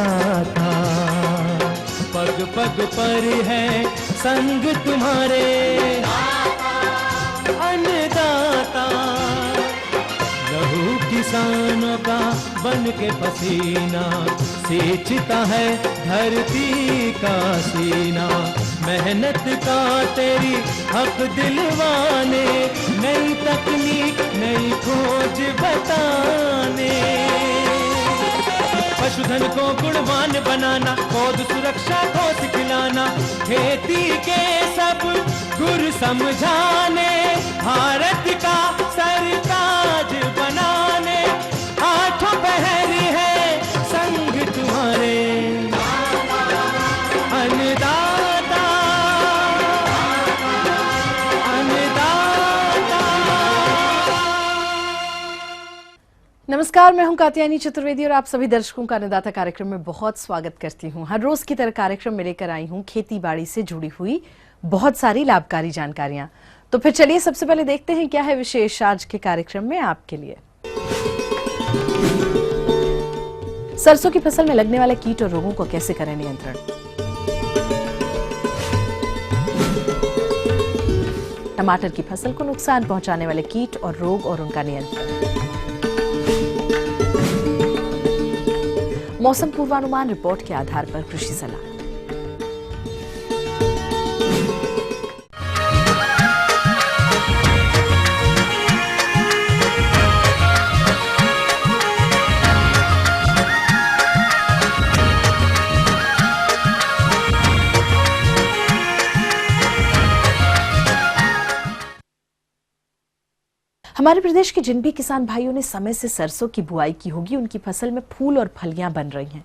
दाता, पग पग पर है संग तुम्हारे अन्नदाता। लहू किसानों का बन के पसीना सींचता है धरती का सीना। मेहनत का तेरी हक दिलवाने, नई तकनीक नई खोज बताने। पशुधन को गुणवान बनाना, पौध सुरक्षा को सिखलाना, खेती के सब गुर समझाने, भारत का सरताज बनाने। आठों पहर है संग तुम्हारे अन्नदाता, अन्नदाता। नमस्कार, मैं हूं कात्यायनी चतुर्वेदी और आप सभी दर्शकों का अन्नदाता कार्यक्रम में बहुत स्वागत करती हूं। हर रोज की तरह कार्यक्रम में लेकर आई हूं खेती बाड़ी से जुड़ी हुई बहुत सारी लाभकारी जानकारियां। तो फिर चलिए सबसे पहले देखते हैं क्या है विशेष आज के कार्यक्रम में आपके लिए। सरसों की फसल में लगने वाले कीट और रोगों को कैसे करें नियंत्रण। टमाटर की फसल को नुकसान पहुंचाने वाले कीट और रोग और उनका नियंत्रण। मौसम पूर्वानुमान रिपोर्ट के आधार पर कृषि सलाह। हमारे प्रदेश के जिन भी किसान भाइयों ने समय से सरसों की बुआई की होगी, उनकी फसल में फूल और फलियां बन रही हैं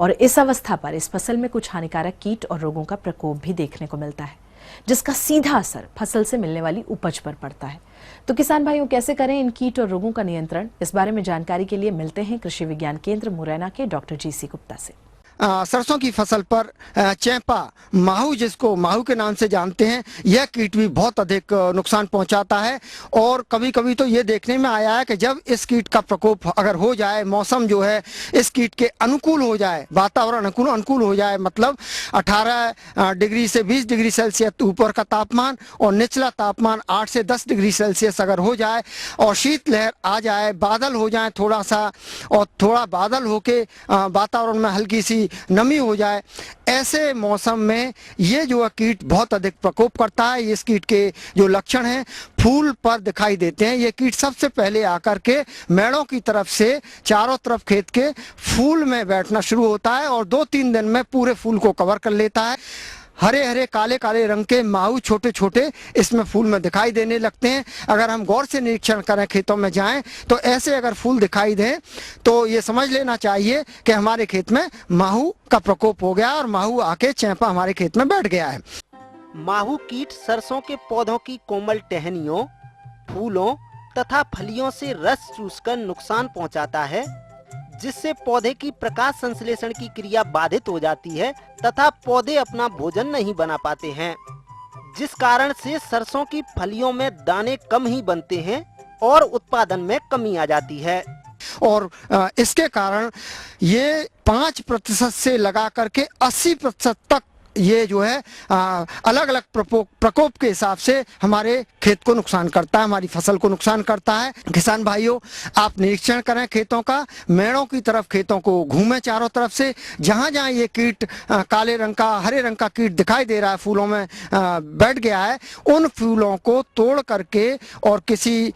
और इस अवस्था पर इस फसल में कुछ हानिकारक कीट और रोगों का प्रकोप भी देखने को मिलता है, जिसका सीधा असर फसल से मिलने वाली उपज पर पड़ता है। तो किसान भाइयों कैसे करें इन कीट और रोगों का नियंत्रण, इस बारे में जानकारी के लिए मिलते हैं कृषि विज्ञान केंद्र मुरैना के डॉक्टर जीसी गुप्ता से। सरसों की फसल पर चैंपा माहू, जिसको माहू के नाम से जानते हैं, यह कीट भी बहुत अधिक नुकसान पहुंचाता है। और कभी कभी तो ये देखने में आया है कि जब इस कीट का प्रकोप अगर हो जाए, मौसम जो है इस कीट के अनुकूल हो जाए, वातावरण अनुकूल हो जाए, मतलब 18 डिग्री से 20 डिग्री सेल्सियस ऊपर का तापमान और निचला तापमान 8 से 10 डिग्री सेल्सियस अगर हो जाए और शीतलहर आ जाए, बादल हो जाए थोड़ा सा, और थोड़ा बादल होके वातावरण में हल्की सी नमी हो जाए, ऐसे मौसम में ये जो कीट बहुत अधिक प्रकोप करता है। इस कीट के जो लक्षण हैं फूल पर दिखाई देते हैं। ये कीट सबसे पहले आकर के मेड़ों की तरफ से चारों तरफ खेत के फूल में बैठना शुरू होता है और 2-3 दिन में पूरे फूल को कवर कर लेता है। हरे हरे काले काले रंग के माहू छोटे छोटे इसमें फूल में दिखाई देने लगते हैं। अगर हम गौर से निरीक्षण करें, खेतों में जाएं, तो ऐसे अगर फूल दिखाई दें तो ये समझ लेना चाहिए कि हमारे खेत में माहू का प्रकोप हो गया और माहू आके चैंपा हमारे खेत में बैठ गया है। माहू कीट सरसों के पौधों की कोमल टहनियों, फूलों तथा फलियों से रस चूसकर नुकसान पहुंचाता है, जिससे पौधे की प्रकाश संश्लेषण की क्रिया बाधित हो जाती है तथा पौधे अपना भोजन नहीं बना पाते हैं, जिस कारण से सरसों की फलियों में दाने कम ही बनते हैं और उत्पादन में कमी आ जाती है। और इसके कारण ये 5% से लगा करके 80% तक ये जो है अलग अलग प्रकोप के हिसाब से हमारे खेत को नुकसान करता है, हमारी फसल को नुकसान करता है। किसान भाइयों, आप निरीक्षण करें खेतों का, मेड़ों की तरफ खेतों को घूमें चारों तरफ से, जहां जहां ये कीट काले रंग का, हरे रंग का कीट दिखाई दे रहा है, फूलों में बैठ गया है, उन फूलों को तोड़ करके और किसी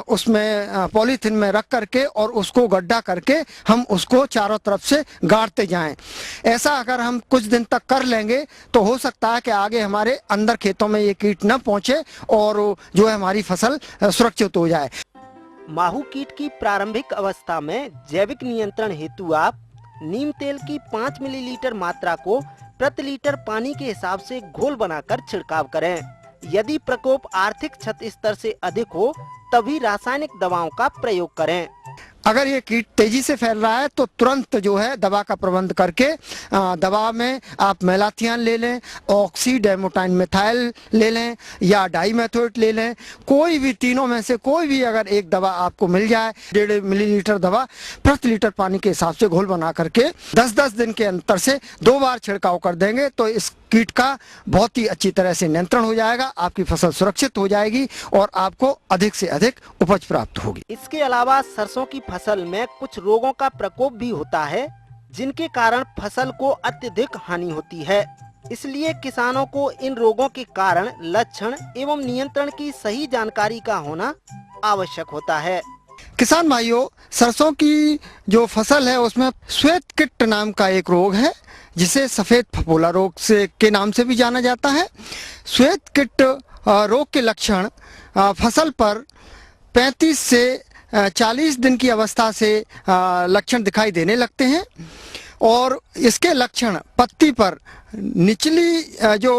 उसमें पॉलीथीन में रख करके और उसको गड्ढा करके हम उसको चारों तरफ से गाड़ते जाएं। ऐसा अगर हम कुछ दिन तक कर लेंगे तो हो सकता है कि आगे हमारे अंदर खेतों में ये कीट न पहुंचे और जो है हमारी फसल सुरक्षित हो जाए। माहू कीट की प्रारंभिक अवस्था में जैविक नियंत्रण हेतु आप नीम तेल की 5 मिलीलीटर मात्रा को प्रति लीटर पानी के हिसाब से घोल बनाकर छिड़काव करें। यदि प्रकोप आर्थिक क्षति स्तर से अधिक हो तभी रासायनिक दवाओं का प्रयोग करें। अगर ये कीट तेजी से फैल रहा है तो तुरंत जो है दवा का प्रबंध करके दवा में आप मेलाथियन ले लें, ऑक्सीडेमोटाइन मिथाइल ले लें या डाइमेथोएट ले लें। कोई भी तीनों में से कोई भी अगर एक दवा आपको मिल जाए, 1.5 मिलीलीटर दवा प्रति लीटर पानी के हिसाब से घोल बना करके 10-10 दिन के अंतर से 2 बार छिड़काव कर देंगे तो इस कीट का बहुत ही अच्छी तरह से नियंत्रण हो जाएगा, आपकी फसल सुरक्षित हो जाएगी और आपको अधिक से अधिक उपज प्राप्त होगी। इसके अलावा सरसों की फसल में कुछ रोगों का प्रकोप भी होता है जिनके कारण फसल को अत्यधिक हानि होती है। इसलिए किसानों को इन रोगों के कारण, लक्षण एवं नियंत्रण की सही जानकारी का होना आवश्यक होता है। किसान भाइयों, सरसों की जो फसल है उसमें श्वेत कीट नाम का एक रोग है जिसे सफेद फफोला रोग से के नाम से भी जाना जाता है। श्वेत कीट रोग के लक्षण फसल पर 35 से 40 दिन की अवस्था से लक्षण दिखाई देने लगते हैं और इसके लक्षण पत्ती पर निचली जो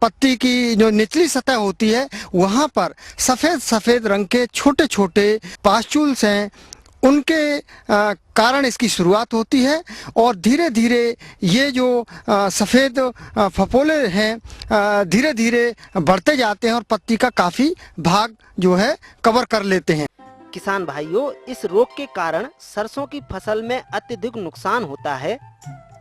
पत्ती की जो निचली सतह होती है वहाँ पर सफ़ेद सफ़ेद रंग के छोटे छोटे पास्चूल्स हैं, उनके कारण इसकी शुरुआत होती है और धीरे धीरे ये जो सफ़ेद फफोले हैं धीरे धीरे बढ़ते जाते हैं और पत्ती का काफ़ी भाग जो है कवर कर लेते हैं। किसान भाइयों, इस रोग के कारण सरसों की फसल में अत्यधिक नुकसान होता है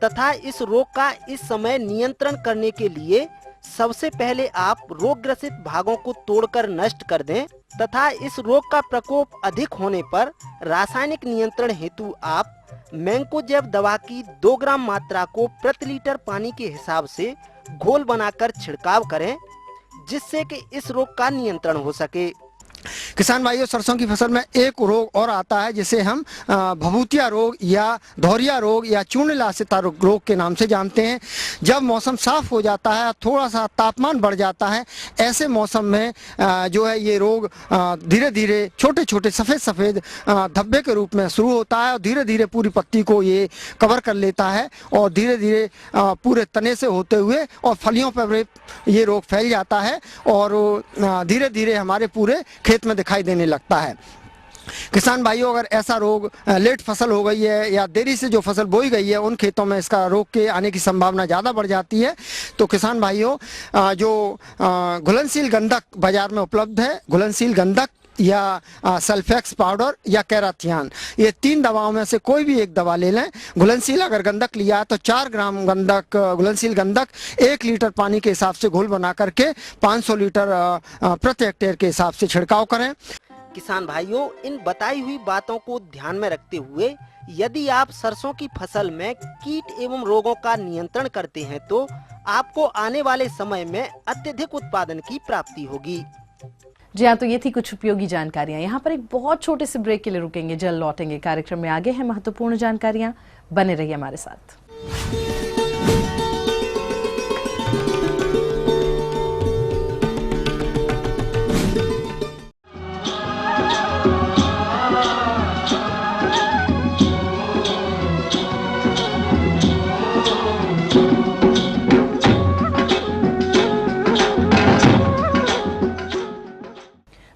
तथा इस रोग का इस समय नियंत्रण करने के लिए सबसे पहले आप रोग ग्रसित भागों को तोड़कर नष्ट कर दें तथा इस रोग का प्रकोप अधिक होने पर रासायनिक नियंत्रण हेतु आप मैंकोजेब दवा की 2 ग्राम मात्रा को प्रति लीटर पानी के हिसाब से घोल बनाकर छिड़काव करें जिससे कि इस रोग का नियंत्रण हो सके। किसान भाइयों, सरसों की फसल में एक रोग और आता है जिसे हम भभूतिया रोग या धौरिया रोग या चूर्ण लासिता रोग के नाम से जानते हैं। जब मौसम साफ हो जाता है, थोड़ा सा तापमान बढ़ जाता है, ऐसे मौसम में जो है ये रोग धीरे धीरे छोटे छोटे सफ़ेद सफ़ेद धब्बे के रूप में शुरू होता है और धीरे धीरे पूरी पत्ती को ये कवर कर लेता है और धीरे धीरे पूरे तने से होते हुए और फलियों पर ये रोग फैल जाता है और धीरे धीरे हमारे पूरे खेत में दिखाई देने लगता है। किसान भाइयों, अगर ऐसा रोग लेट फसल हो गई है या देरी से जो फसल बोई गई है उन खेतों में इसका रोग के आने की संभावना ज़्यादा बढ़ जाती है तो किसान भाइयों जो घुलनशील गंधक बाजार में उपलब्ध है, घुलनशील गंधक या सल्फेक्स पाउडर या कैराथियान, ये 3 दवाओं में से कोई भी एक दवा ले लें। घुलनशील अगर गंधक लिया तो 4 ग्राम गंधक घुलनशील गंधक 1 लीटर पानी के हिसाब से घोल बना करके 500 लीटर प्रति हेक्टेयर के हिसाब से छिड़काव करें। किसान भाइयों, इन बताई हुई बातों को ध्यान में रखते हुए यदि आप सरसों की फसल में कीट एवं रोगों का नियंत्रण करते हैं तो आपको आने वाले समय में अत्यधिक उत्पादन की प्राप्ति होगी। जी हाँ, तो ये थी कुछ उपयोगी जानकारियां। यहाँ पर एक बहुत छोटे से ब्रेक के लिए रुकेंगे, जल्द लौटेंगे। कार्यक्रम में आगे हैं महत्वपूर्ण जानकारियां, बने रहिए हमारे साथ।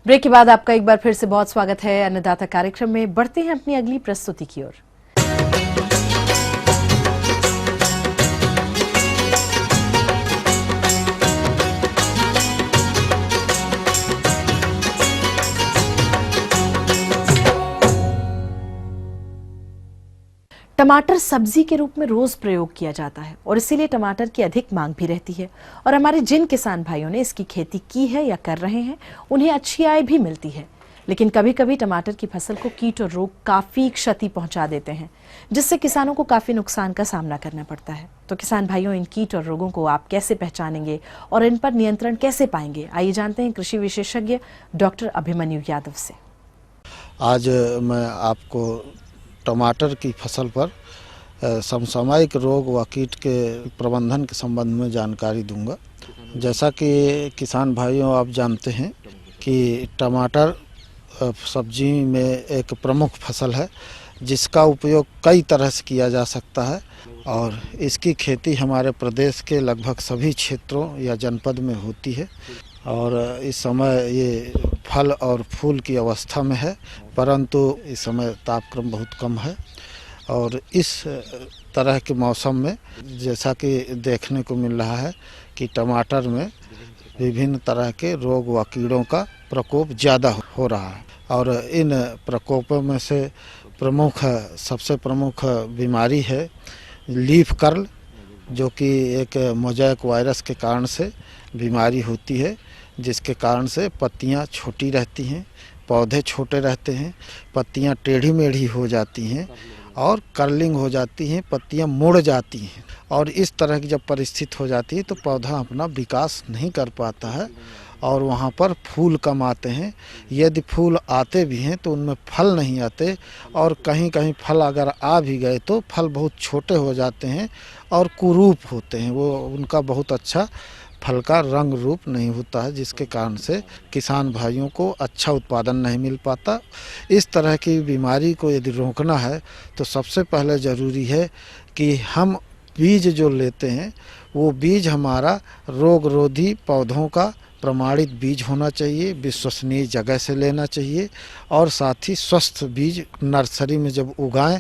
ब्रेक के बाद आपका एक बार फिर से बहुत स्वागत है अन्नदाता कार्यक्रम में। बढ़ते हैं अपनी अगली प्रस्तुति की ओर। टमाटर सब्जी के रूप में रोज प्रयोग किया जाता है और इसीलिए टमाटर की अधिक मांग भी रहती है और हमारे जिन किसान भाइयों ने इसकी खेती की है या कर रहे हैं उन्हें अच्छी आय भी मिलती है। लेकिन कभी कभी टमाटर की फसल को कीट और रोग काफी क्षति पहुंचा देते हैं जिससे किसानों को काफी नुकसान का सामना करना पड़ता है। तो किसान भाइयों, इन कीट और रोगों को आप कैसे पहचानेंगे और इन पर नियंत्रण कैसे पाएंगे, आइए जानते हैं कृषि विशेषज्ञ डॉक्टर अभिमन्यु यादव से। आज मैं आपको टमाटर की फसल पर समसामयिक रोग व कीट के प्रबंधन के संबंध में जानकारी दूंगा। जैसा कि किसान भाइयों आप जानते हैं कि टमाटर सब्जी में एक प्रमुख फसल है जिसका उपयोग कई तरह से किया जा सकता है और इसकी खेती हमारे प्रदेश के लगभग सभी क्षेत्रों या जनपद में होती है। और इस समय ये फल और फूल की अवस्था में है, परंतु इस समय तापक्रम बहुत कम है। और इस तरह के मौसम में जैसा कि देखने को मिल रहा है कि टमाटर में विभिन्न तरह के रोग व कीड़ों का प्रकोप ज़्यादा हो रहा है। और इन प्रकोपों में से सबसे प्रमुख बीमारी है लीफ कर्ल, जो कि एक मोज़ेक वायरस के कारण से बीमारी होती है, जिसके कारण से पत्तियां छोटी रहती हैं, पौधे छोटे रहते हैं, पत्तियां टेढ़ी मेढ़ी हो जाती हैं और कर्लिंग हो जाती हैं, पत्तियां मुड़ जाती हैं। और इस तरह की जब परिस्थिति हो जाती है तो पौधा अपना विकास नहीं कर पाता है और वहाँ पर फूल कम आते हैं। यदि फूल आते भी हैं तो उनमें फल नहीं आते, और कहीं कहीं फल अगर आ भी गए तो फल बहुत छोटे हो जाते हैं और कुरूप होते हैं, वो उनका बहुत अच्छा फल का रंग रूप नहीं होता है, जिसके कारण से किसान भाइयों को अच्छा उत्पादन नहीं मिल पाता। इस तरह की बीमारी को यदि रोकना है तो सबसे पहले ज़रूरी है कि हम बीज जो लेते हैं वो बीज हमारा रोगरोधी पौधों का प्रमाणित बीज होना चाहिए, विश्वसनीय जगह से लेना चाहिए। और साथ ही स्वस्थ बीज नर्सरी में जब उगाएं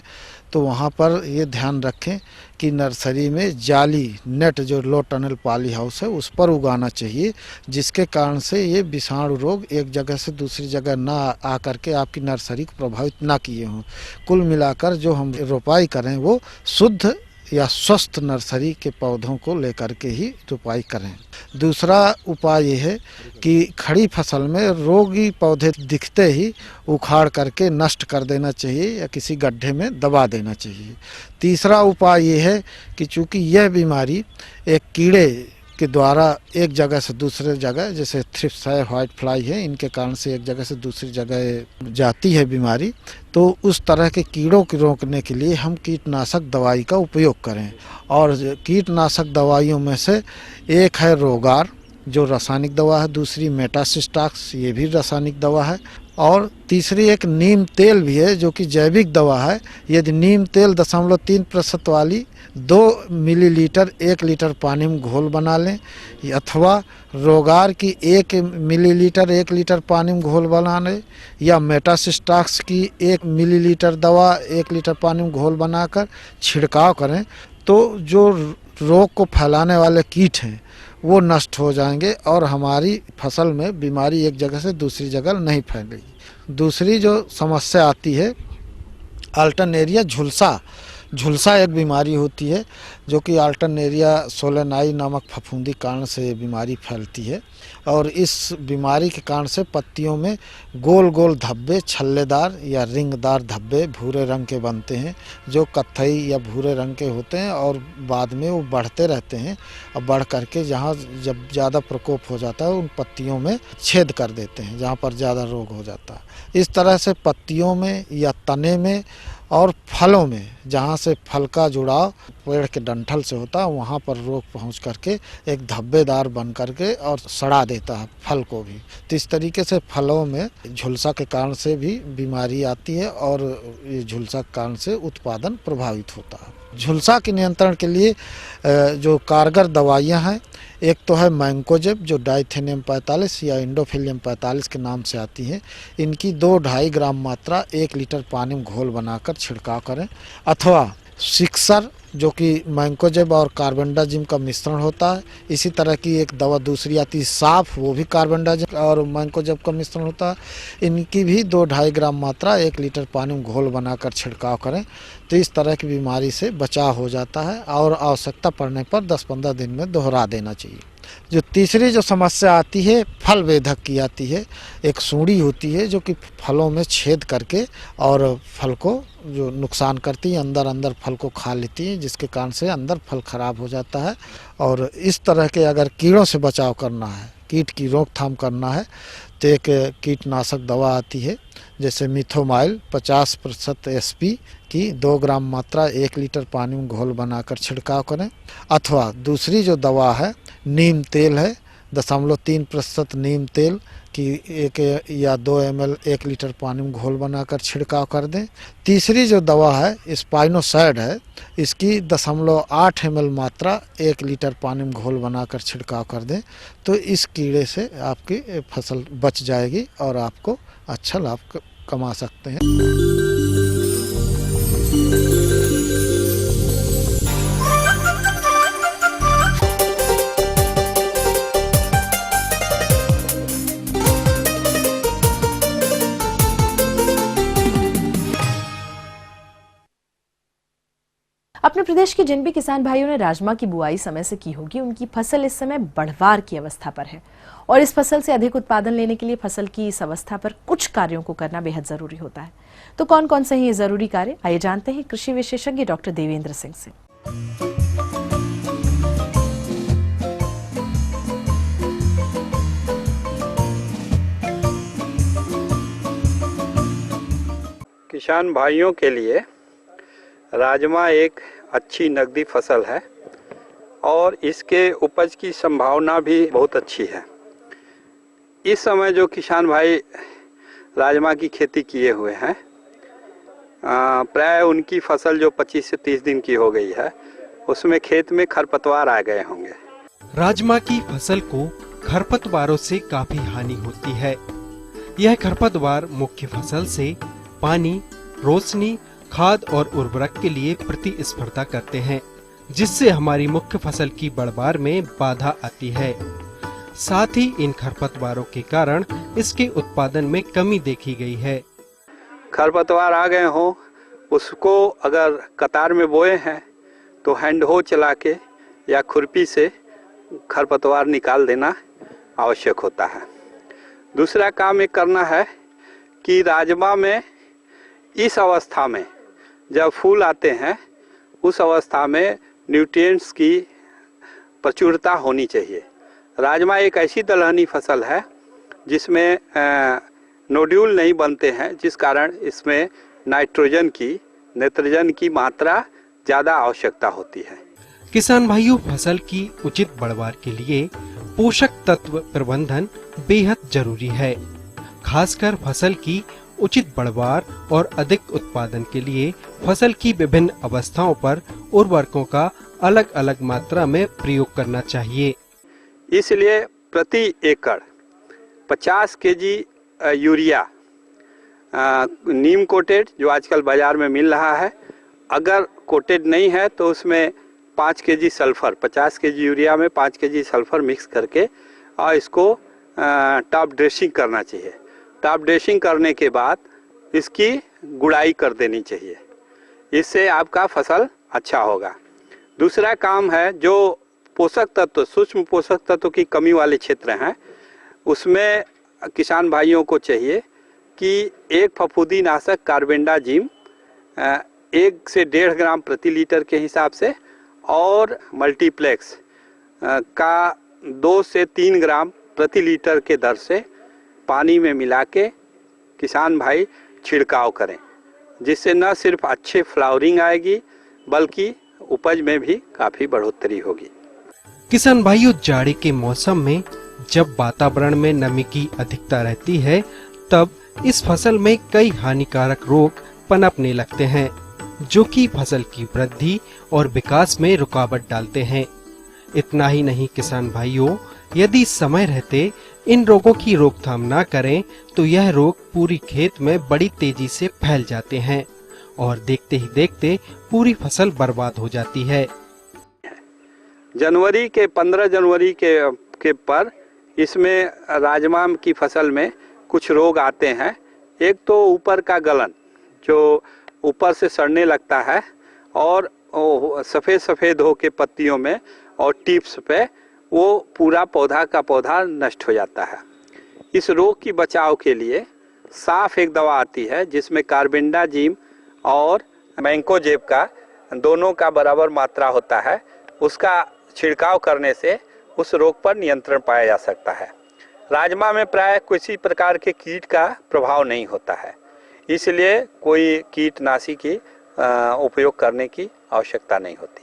तो वहाँ पर ये ध्यान रखें कि नर्सरी में जाली नेट जो लो टनल पॉली हाउस है उस पर उगाना चाहिए, जिसके कारण से ये विषाणु रोग एक जगह से दूसरी जगह ना आ करके आपकी नर्सरी को प्रभावित ना किए हों। कुल मिलाकर जो हम रोपाई करें वो शुद्ध या स्वस्थ नर्सरी के पौधों को लेकर के ही रोपाई करें। दूसरा उपाय ये है कि खड़ी फसल में रोगी पौधे दिखते ही उखाड़ करके नष्ट कर देना चाहिए या किसी गड्ढे में दबा देना चाहिए। तीसरा उपाय ये है कि चूँकि यह बीमारी एक कीड़े के द्वारा एक जगह से दूसरे जगह, जैसे थ्रिप्स है, व्हाइट फ्लाई है, इनके कारण से एक जगह से दूसरी जगह जाती है बीमारी, तो उस तरह के कीड़ों को रोकने के लिए हम कीटनाशक दवाई का उपयोग करें। और कीटनाशक दवाइयों में से एक है रोगार जो रासायनिक दवा है, दूसरी मेटासिस्टाक्स ये भी रासायनिक दवा है, और तीसरी एक नीम तेल भी है जो कि जैविक दवा है। यदि नीम तेल 0.3% वाली 2 मिलीलीटर 1 लीटर पानी में घोल बना लें, अथवा रोगार की 1 मिलीलीटर 1 लीटर पानी में घोल बना लें, या मेटासिस्टाक्स की 1 मिलीलीटर दवा 1 लीटर पानी में घोल बनाकर छिड़काव करें, तो जो रोग को फैलाने वाले कीट हैं वो नष्ट हो जाएंगे और हमारी फसल में बीमारी एक जगह से दूसरी जगह नहीं फैलेगी। दूसरी जो समस्या आती है अल्टरनेरिया झुलसा। झुलसा एक बीमारी होती है जो कि अल्टरनेरिया सोलेनाई नामक फफूंदी कारण से ये बीमारी फैलती है, और इस बीमारी के कारण से पत्तियों में गोल गोल धब्बे, छल्लेदार या रिंगदार धब्बे भूरे रंग के बनते हैं, जो कत्थई या भूरे रंग के होते हैं, और बाद में वो बढ़ते रहते हैं और बढ़ करके जहाँ जब ज़्यादा प्रकोप हो जाता है उन पत्तियों में छेद कर देते हैं, जहाँ पर ज़्यादा रोग हो जाता है। इस तरह से पत्तियों में या तने में और फलों में, जहाँ से फल का जुड़ाव पेड़ के डंठल से होता है, वहाँ पर रोग पहुँच करके एक धब्बेदार बन करके और सड़ा देता है फल को भी। तो इस तरीके से फलों में झुलसा के कारण से भी बीमारी आती है और ये झुलसा के कारण से उत्पादन प्रभावित होता है। झुलसा के नियंत्रण के लिए जो कारगर दवाइयाँ हैं, एक तो है मैंकोजेब जो डाइथेनियम 45 या इंडोफिलियम 45 के नाम से आती है। इनकी 2-2.5 ग्राम मात्रा 1 लीटर पानी में घोल बनाकर छिड़काव करें, अथवा सिक्सर जो कि मैंकोजेब और कार्बेंडाजिम का मिश्रण होता है। इसी तरह की एक दवा दूसरी आती है साफ, वो भी कार्बेंडाजिम और मैंकोजेब का मिश्रण होता है। इनकी भी 2-2.5 ग्राम मात्रा 1 लीटर पानी में घोल बनाकर छिड़काव करें, तो इस तरह की बीमारी से बचाव हो जाता है और आवश्यकता पड़ने पर 10-15 दिन में दोहरा देना चाहिए। जो तीसरी जो समस्या आती है फल वेधक की आती है। एक सूंडी होती है जो कि फलों में छेद करके और फल को जो नुकसान करती है, अंदर अंदर फल को खा लेती है, जिसके कारण से अंदर फल खराब हो जाता है। और इस तरह के अगर कीड़ों से बचाव करना है, कीट की रोकथाम करना है, तो एक कीटनाशक दवा आती है जैसे मिथोमाइल 50% SP की 2 ग्राम मात्रा 1 लीटर पानी में घोल बनाकर छिड़काव करें, अथवा दूसरी जो दवा है नीम तेल है 0.3% नीम तेल कि 1 या 2 ml 1 लीटर पानी में घोल बनाकर छिड़काव कर दें। तीसरी जो दवा है स्पाइनोसाइड है, इसकी 0.8 ml मात्रा 1 लीटर पानी में घोल बनाकर छिड़काव कर दें, तो इस कीड़े से आपकी फसल बच जाएगी और आपको अच्छा लाभ कमा सकते हैं। अपने प्रदेश के जिन भी किसान भाइयों ने राजमा की बुआई समय से की होगी, उनकी फसल इस समय बढ़वार की अवस्था पर है और इस फसल से अधिक उत्पादन लेने के लिए फसल की इस अवस्था पर कुछ कार्यों को करना बेहद जरूरी होता है। तो कौन कौन से हैं ये जरूरी कार्य, आइए जानते हैं कृषि विशेषज्ञ डॉक्टर देवेंद्र सिंह से। किसान भाइयों के लिए राजमा एक अच्छी नकदी फसल है और इसके उपज की संभावना भी बहुत अच्छी है। इस समय जो किसान भाई राजमा की खेती किए हुए हैं, प्राय उनकी फसल जो 25 से 30 दिन की हो गई है, उसमें खेत में खरपतवार आ गए होंगे। राजमा की फसल को खरपतवारों से काफी हानि होती है। यह खरपतवार मुख्य फसल से पानी, रोशनी, खाद और उर्वरक के लिए प्रतिस्पर्धा करते हैं, जिससे हमारी मुख्य फसल की बढ़वार में बाधा आती है। साथ ही इन खरपतवारों के कारण इसके उत्पादन में कमी देखी गई है। खरपतवार आ गए हो, उसको अगर कतार में बोए हैं तो हैंड हो चला के या खुरपी से खरपतवार निकाल देना आवश्यक होता है। दूसरा काम ये करना है कि राजमा में इस अवस्था में जब फूल आते हैं, उस अवस्था में न्यूट्रिएंट्स की प्रचुरता होनी चाहिए। राजमा एक ऐसी दलहनी फसल है जिसमें नोड्यूल नहीं बनते हैं, जिस कारण इसमें नाइट्रोजन की मात्रा ज़्यादा आवश्यकता होती है। किसान भाइयों, फसल की उचित बढ़वार के लिए पोषक तत्व प्रबंधन बेहद जरूरी है। खासकर फसल की उचित बढ़वार और अधिक उत्पादन के लिए फसल की विभिन्न अवस्थाओं पर उर्वरकों का अलग अलग मात्रा में प्रयोग करना चाहिए। इसलिए प्रति एकड़ 50 केजी यूरिया नीम कोटेड जो आजकल बाजार में मिल रहा है, अगर कोटेड नहीं है तो उसमें 5 केजी सल्फर, 50 केजी यूरिया में 5 केजी सल्फर मिक्स करके और इसको टॉप ड्रेसिंग करना चाहिए। टॉप ड्रेसिंग करने के बाद इसकी गुड़ाई कर देनी चाहिए, इससे आपका फसल अच्छा होगा। दूसरा काम है जो पोषक तत्व, सूक्ष्म पोषक तत्व की कमी वाले क्षेत्र हैं, उसमें किसान भाइयों को चाहिए कि एक फफूंदीनाशक कार्बेंडाजिम 1 से 1.5 ग्राम प्रति लीटर के हिसाब से और मल्टीप्लेक्स का 2 से 3 ग्राम प्रति लीटर के दर से पानी में मिला के किसान भाई छिड़काव करें, जिससे न सिर्फ अच्छे फ्लावरिंग आएगी बल्कि उपज में भी काफी बढ़ोतरी होगी। किसान भाइयों, जाड़े के मौसम में जब वातावरण में नमी की अधिकता रहती है, तब इस फसल में कई हानिकारक रोग पनपने लगते हैं, जो कि फसल की वृद्धि और विकास में रुकावट डालते हैं। इतना ही नहीं किसान भाइयों, यदि समय रहते इन रोगों की रोकथाम न करें तो यह रोग पूरी खेत में बड़ी तेजी से फैल जाते हैं और देखते ही देखते पूरी फसल बर्बाद हो जाती है। जनवरी के 15 जनवरी के पर इसमें राजमा की फसल में कुछ रोग आते हैं। एक तो ऊपर का गलन जो ऊपर से सड़ने लगता है और सफ़ेद सफ़ेद हो के पत्तियों में और टिप्स पे वो पूरा पौधा का पौधा नष्ट हो जाता है। इस रोग की बचाव के लिए साफ एक दवा आती है जिसमें कार्बेंडाजिम और मैंकोजेब का दोनों का बराबर मात्रा होता है। उसका छिड़काव करने से उस रोग पर नियंत्रण पाया जा सकता है। राजमा में प्राय किसी प्रकार के कीट का प्रभाव नहीं होता है, इसलिए कोई कीटनाशी की उपयोग करने की आवश्यकता नहीं होती।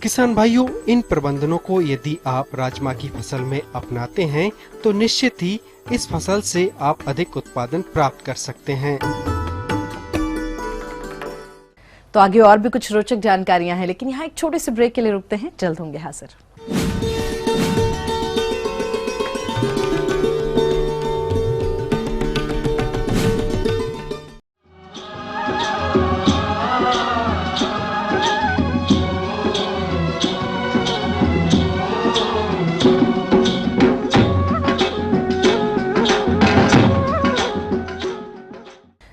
किसान भाइयों, इन प्रबंधनों को यदि आप राजमा की फसल में अपनाते हैं तो निश्चित ही इस फसल से आप अधिक उत्पादन प्राप्त कर सकते हैं। तो आगे और भी कुछ रोचक जानकारियां हैं, लेकिन यहाँ एक छोटे से ब्रेक के लिए रुकते हैं। जल्द होंगे हाजिर।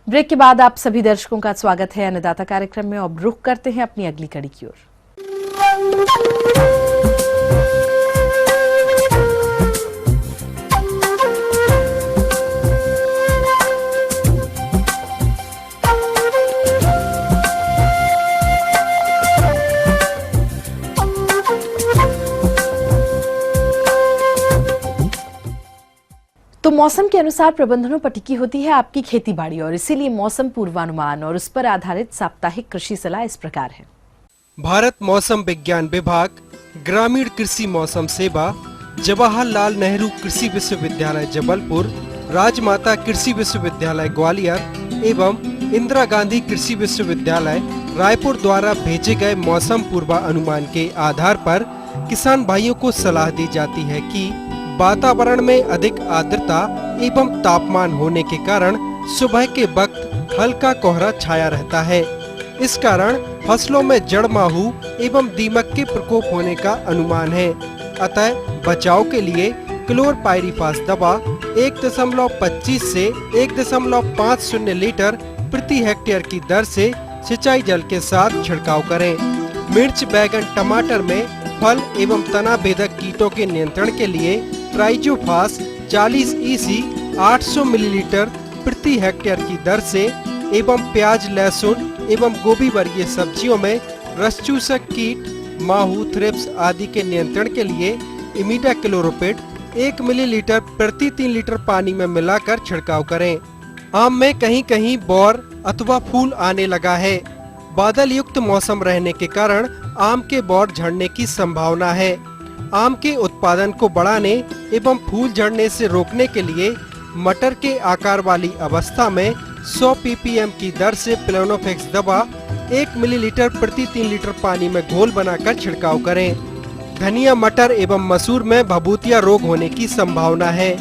ब्रेक के बाद आप सभी दर्शकों का स्वागत है अन्नदाता कार्यक्रम में। अब रुख करते हैं अपनी अगली कड़ी की ओर। तो मौसम के अनुसार प्रबंधनों पर टिकी होती है आपकी खेती बाड़ी, और इसीलिए मौसम पूर्वानुमान और उस पर आधारित साप्ताहिक कृषि सलाह इस प्रकार है। भारत मौसम विज्ञान विभाग, ग्रामीण कृषि मौसम सेवा, जवाहरलाल नेहरू कृषि विश्वविद्यालय जबलपुर, राजमाता कृषि विश्वविद्यालय ग्वालियर एवं इंदिरा गांधी कृषि विश्वविद्यालय रायपुर द्वारा भेजे गए मौसम पूर्वानुमान के आधार पर किसान भाइयों को सलाह दी जाती है कि वातावरण में अधिक आर्द्रता एवं तापमान होने के कारण सुबह के वक्त हल्का कोहरा छाया रहता है। इस कारण फसलों में जड़ माहू एवं दीमक के प्रकोप होने का अनुमान है। अतः बचाव के लिए क्लोरपाइरीफास दवा 1.25 से 1.50 लीटर प्रति हेक्टेयर की दर से सिंचाई जल के साथ छिड़काव करें। मिर्च, बैगन, टमाटर में फल एवं तना भेदक कीटों के नियंत्रण के लिए ट्राइजोफास 40 EC 800 मिलीलीटर प्रति हेक्टेयर की दर से एवं प्याज, लहसुन एवं गोभी वर्गीय सब्जियों में रसचूसक कीट, माहू, थ्रिप्स आदि के नियंत्रण के लिए इमिडाक्लोप्रिड 1 मिलीलीटर प्रति 3 लीटर पानी में मिलाकर छिड़काव करें। आम में कहीं कहीं बौर अथवा फूल आने लगा है। बादल युक्त मौसम रहने के कारण आम के बौर झड़ने की संभावना है। आम के उत्पादन को बढ़ाने एवं फूल झड़ने से रोकने के लिए मटर के आकार वाली अवस्था में 100 ppm की दर से प्लेनोफेक्स दवा 1 मिलीलीटर प्रति 3 लीटर पानी में घोल बनाकर छिड़काव करें। धनिया, मटर एवं मसूर में भभूतिया रोग होने की संभावना है।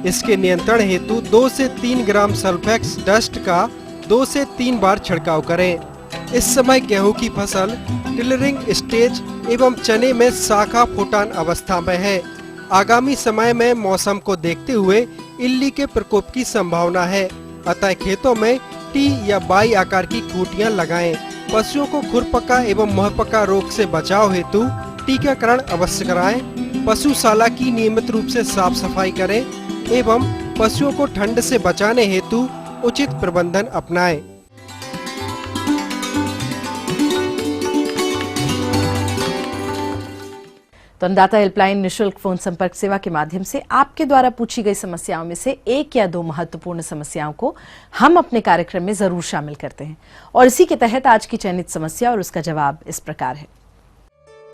इसके नियंत्रण हेतु 2 से 3 ग्राम सल्फेक्स डस्ट का 2 से 3 बार छिड़काव करें। इस समय गेहूं की फसल टिलरिंग स्टेज एवं चने में शाखा फुटान अवस्था में है। आगामी समय में मौसम को देखते हुए इल्ली के प्रकोप की संभावना है। अतः खेतों में टी या बाई आकार की खूंटियां लगाएं। पशुओं को खुरपका एवं मुहपका रोग से बचाव हेतु टीकाकरण अवश्य कराएं। पशुशाला की नियमित रूप से साफ सफाई करें एवं पशुओं को ठंड से बचाने हेतु उचित प्रबंधन अपनाएं। तो अन्नदाता हेल्पलाइन निशुल्क फोन संपर्क सेवा के माध्यम से आपके द्वारा पूछी गई समस्याओं में से 1 या 2 महत्वपूर्ण समस्याओं को हम अपने कार्यक्रम में जरूर शामिल करते हैं, और इसी के तहत आज की चयनित समस्या और उसका जवाब इस प्रकार है।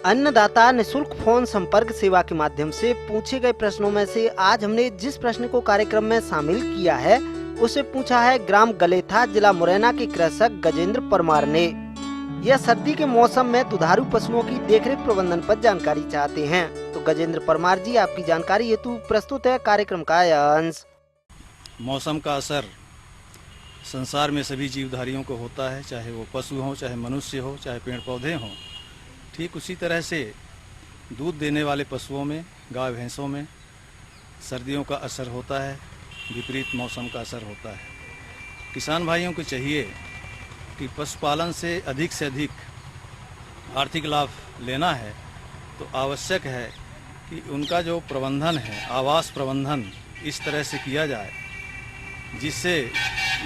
अन्नदाता निशुल्क फोन संपर्क सेवा के माध्यम से पूछे गए प्रश्नों में से आज हमने जिस प्रश्न को कार्यक्रम में शामिल किया है उसे पूछा है ग्राम गलेथा, जिला मुरैना के कृषक गजेंद्र परमार ने। यह सर्दी के मौसम में दुधारू पशुओं की देखरेख प्रबंधन पर जानकारी चाहते हैं। तो गजेंद्र परमार जी, आपकी जानकारी हेतु प्रस्तुत है कार्यक्रम का यह अंश। मौसम का असर संसार में सभी जीवधारियों को होता है, चाहे वो पशु हो, चाहे मनुष्य हो, चाहे पेड़ पौधे हों। ठीक उसी तरह से दूध देने वाले पशुओं में, गाय भैंसों में सर्दियों का असर होता है, विपरीत मौसम का असर होता है। किसान भाइयों को चाहिए कि पशुपालन से अधिक आर्थिक लाभ लेना है तो आवश्यक है कि उनका जो प्रबंधन है, आवास प्रबंधन इस तरह से किया जाए जिससे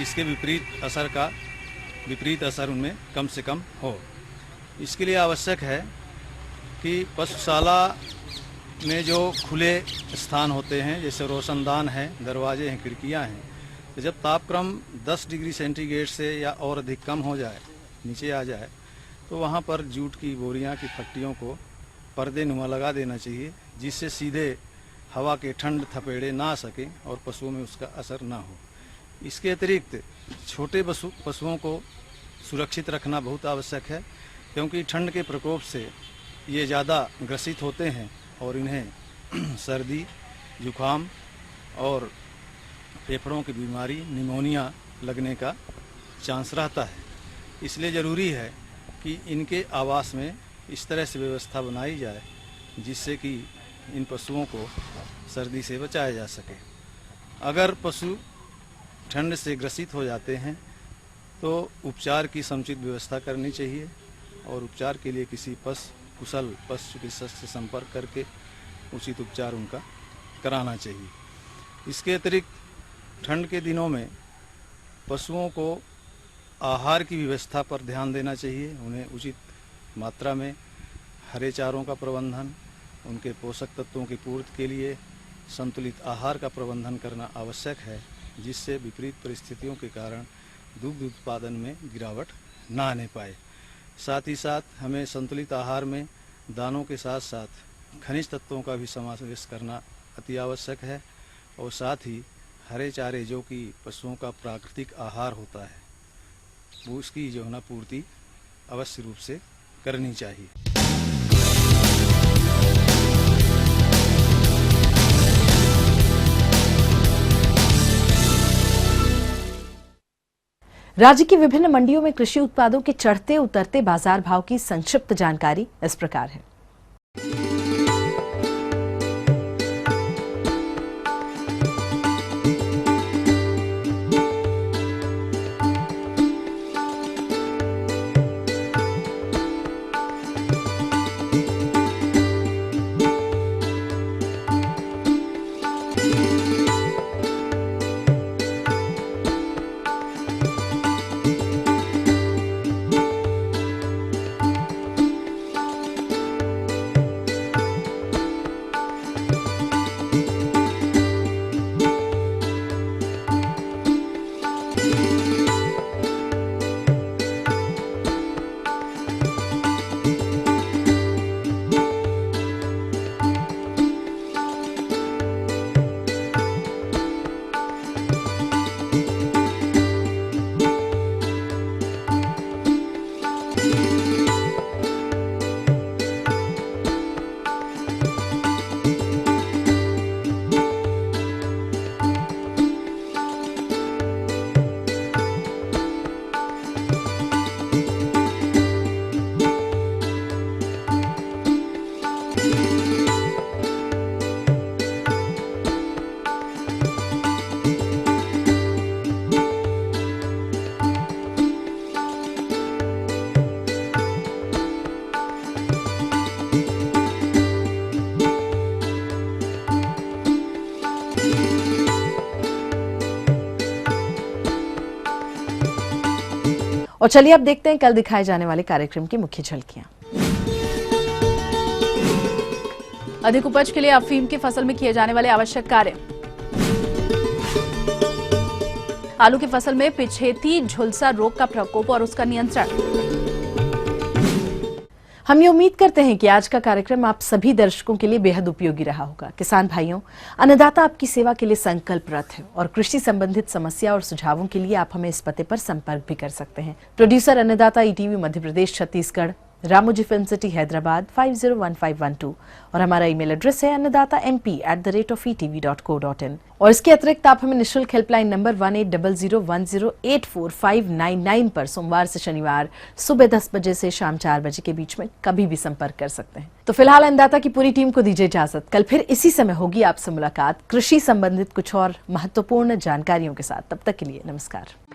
इसके विपरीत असर उनमें कम से कम हो। इसके लिए आवश्यक है कि पशुशाला में जो खुले स्थान होते हैं, जैसे रोशनदान है, दरवाजे हैं, खिड़कियां हैं, तो जब तापक्रम 10 डिग्री सेंटीग्रेड से या और अधिक कम हो जाए, नीचे आ जाए, तो वहाँ पर जूट की बोरियां की फट्टियों को पर्दे नुमा लगा देना चाहिए, जिससे सीधे हवा के ठंड थपेड़े ना आ सके और पशुओं में उसका असर ना हो। इसके अतिरिक्त छोटे पशुओं को सुरक्षित रखना बहुत आवश्यक है, क्योंकि ठंड के प्रकोप से ये ज़्यादा ग्रसित होते हैं और इन्हें सर्दी, जुखाम और फेफड़ों की बीमारी, निमोनिया लगने का चांस रहता है। इसलिए ज़रूरी है कि इनके आवास में इस तरह से व्यवस्था बनाई जाए जिससे कि इन पशुओं को सर्दी से बचाया जा सके। अगर पशु ठंड से ग्रसित हो जाते हैं तो उपचार की समुचित व्यवस्था करनी चाहिए और उपचार के लिए किसी कुशल पशु चिकित्सक से संपर्क करके उचित उपचार उनका कराना चाहिए। इसके अतिरिक्त ठंड के दिनों में पशुओं को आहार की व्यवस्था पर ध्यान देना चाहिए। उन्हें उचित मात्रा में हरे चारों का प्रबंधन, उनके पोषक तत्वों की पूर्ति के लिए संतुलित आहार का प्रबंधन करना आवश्यक है, जिससे विपरीत परिस्थितियों के कारण दुग्ध उत्पादन में गिरावट ना आने पाए। साथ ही साथ हमें संतुलित आहार में दानों के साथ साथ खनिज तत्वों का भी समावेश करना अति आवश्यक है और साथ ही हरे चारे जो कि पशुओं का प्राकृतिक आहार होता है वो उसकी जो है ना पूर्ति अवश्य रूप से करनी चाहिए। राज्य की विभिन्न मंडियों में कृषि उत्पादों के चढ़ते उतरते बाजार भाव की संक्षिप्त जानकारी इस प्रकार है। और चलिए अब देखते हैं कल दिखाए जाने वाले कार्यक्रम की मुख्य झलकियां। अधिक उपज के लिए अफीम की फसल में किए जाने वाले आवश्यक कार्य। आलू की फसल में पिछेती झुलसा रोग का प्रकोप और उसका नियंत्रण। हम ये उम्मीद करते हैं कि आज का कार्यक्रम आप सभी दर्शकों के लिए बेहद उपयोगी रहा होगा। किसान भाइयों, अन्नदाता आपकी सेवा के लिए संकल्परत है और कृषि संबंधित समस्या और सुझावों के लिए आप हमें इस पते पर संपर्क भी कर सकते हैं। प्रोड्यूसर अन्नदाता ETV Madhya Pradesh Chhattisgarh, Ramoji film city Hyderabad 501512 और हमारा ईमेल एड्रेस है annadatamp@etv.co.in। और इसके अतिरिक्त आप हमें निःशुल्क हेल्पलाइन नंबर 180010845999 पर सोमवार से शनिवार सुबह 10 बजे से शाम 4 बजे के बीच में कभी भी संपर्क कर सकते हैं। तो फिलहाल अन्नदाता की पूरी टीम को दीजिए इजाजत। कल फिर इसी समय होगी आपसे मुलाकात कृषि संबंधित कुछ और महत्वपूर्ण जानकारियों के साथ। तब तक के लिए नमस्कार।